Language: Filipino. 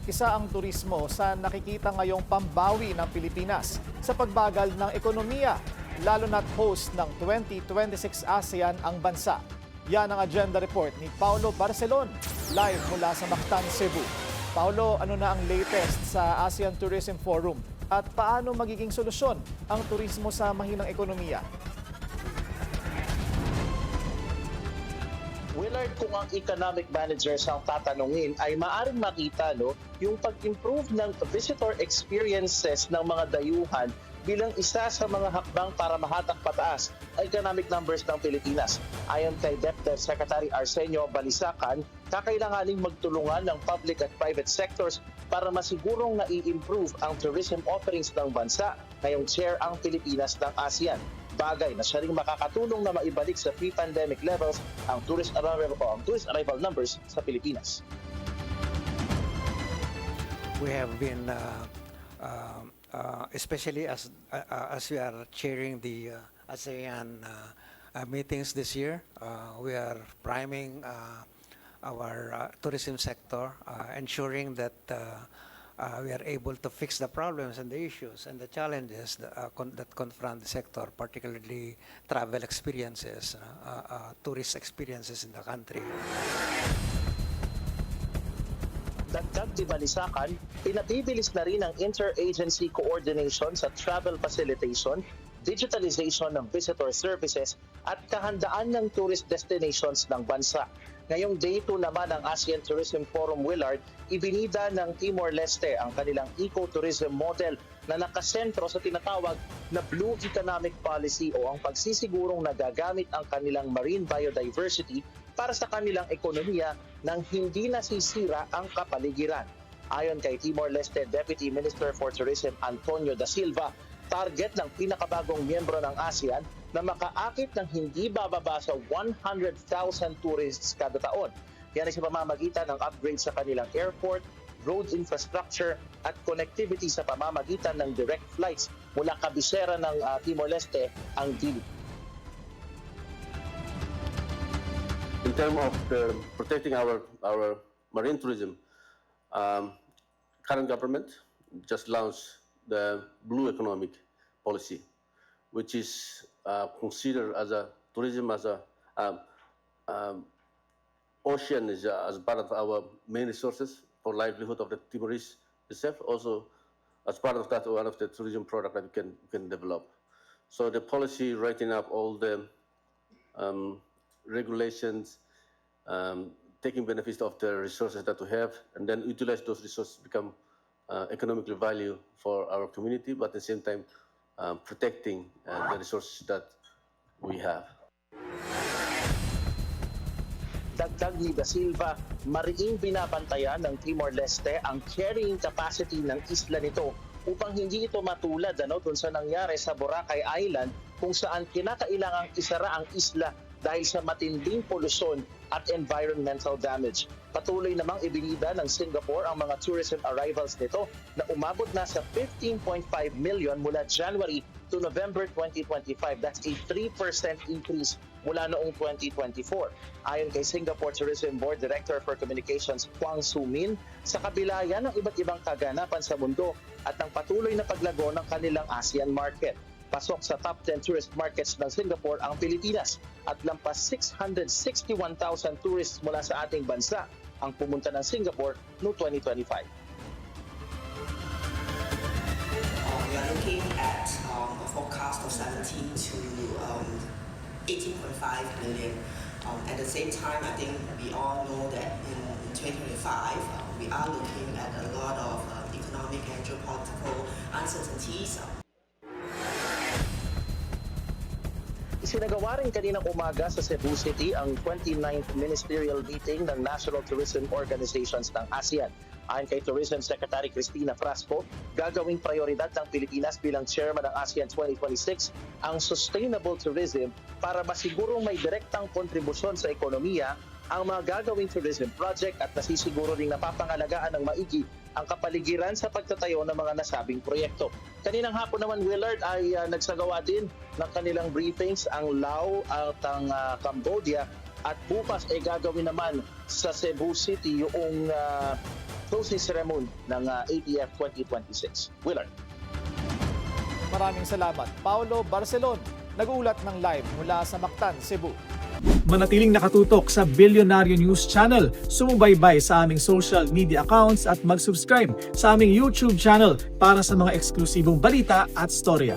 Isa ang turismo sa nakikita ngayong pambawi ng Pilipinas sa pagbagal ng ekonomiya, lalo na't host ng 2026 ASEAN ang bansa. Yan ang agenda report ni Paulo Barcelon, live mula sa Mactan, Cebu. Paulo, ano na ang latest sa ASEAN Tourism Forum at paano magiging solusyon ang turismo sa mahinang ekonomiya? Willard, kung ang economic managers ang tatanungin, ay maaring makita yung pag-improve ng visitor experiences ng mga dayuhan bilang isa sa mga hakbang para mahatak pataas ang economic numbers ng Pilipinas. Ayon kay DepEd Secretary Arsenio Balisacan, kakailanganing magtulungan ng public at private sectors para masigurong na-i-improve ang tourism offerings ng bansa ngayong chair ang Pilipinas ng ASEAN. Bagay na siya ring makakatulong na maibalik sa pre-pandemic levels ang tourist arrival numbers sa Pilipinas. We have been, especially as we are chairing the ASEAN meetings this year, we are priming our tourism sector, ensuring that we are able to fix the problems and the issues and the challenges that confront the sector, particularly travel experiences, tourist experiences in the country. Dagdag di Balisacan, pinatibilis na rin ang interagency coordination sa travel facilitation, digitalization ng visitor services at kahandaan ng tourist destinations ng bansa. Ngayong Day 2 naman ng ASEAN Tourism Forum, Willard, ibinida ng Timor-Leste ang kanilang ecotourism model na nakasentro sa tinatawag na Blue Economic Policy o ang pagsisigurong nagagamit ang kanilang marine biodiversity para sa kanilang ekonomiya nang hindi nasisira ang kapaligiran. Ayon kay Timor-Leste Deputy Minister for Tourism Antonio Da Silva, target ng pinakabagong miyembro ng ASEAN na makaakit ng hindi bababa sa 100,000 tourists kada taon. Yan ay sa pamamagitan ng upgrade sa kanilang airport, road infrastructure at connectivity sa pamamagitan ng direct flights mula kabisera ng Timor-Leste, ang Dili. In terms of protecting our marine tourism, current government just launched the Blue Economic Policy, which is considered as a tourism as a ocean is as part of our main resources for livelihood of the Timorese itself. Also, as part of that, one of the tourism product that we can develop. So the policy writing up all the regulations, taking benefits of the resources that we have, and then utilize those resources become economically value for our community, but at the same time protecting the resources that we have. Dagdag ni Da Silva, mariing binabantayan ng Timor-Leste ang carrying capacity ng isla nito upang hindi ito matulad dun sa nangyari sa Boracay Island kung saan kinakailangang isara ang isla dahil sa matinding polusyon at environmental damage. Patuloy namang ibinida ng Singapore ang mga tourism arrivals nito na umabot na sa 15.5 million mula January to November 2025. That's a 3% increase mula noong 2024. Ayon kay Singapore Tourism Board Director for Communications Kwang Soo Min, sa kabila yan ng iba't ibang kaganapan sa mundo at ng patuloy na paglago ng kanilang ASEAN market. Pasok sa top 10 tourist markets ng Singapore ang Pilipinas at lampas 661,000 tourists mula sa ating bansa ang pumunta ng Singapore noong 2025. We are looking at a forecast of 17 to 18.5 million. At the same time, I think we all know that in 2025, we are looking at a lot of economic and geopolitical uncertainties. Isinagawa rin kaninang umaga sa Cebu City ang 29th Ministerial Meeting ng National Tourism Organizations ng ASEAN. Ayon kay Tourism Secretary Cristina Frasco, gagawing prioridad ng Pilipinas bilang chairman ng ASEAN 2026 ang sustainable tourism para masigurong may direktang kontribusyon sa ekonomiya ang mga gagawing tourism project at nasisiguro ring napapangalagaan ng maigi ang kapaligiran sa pagtatayo ng mga nasabing proyekto. Kaninang hapon naman, Willard, ay nagsagawa din ng kanilang briefings ang Laos at ang Cambodia at bukas ay gagawin naman sa Cebu City yung closing ceremony ng ATF 2026. Willard. Maraming salamat, Paulo Barcelon, nag-uulat ng live mula sa Mactan, Cebu. Manatiling nakatutok sa Bilyonaryo News Channel, sumubaybay sa aming social media accounts at mag-subscribe sa aming YouTube channel para sa mga eksklusibong balita at storya.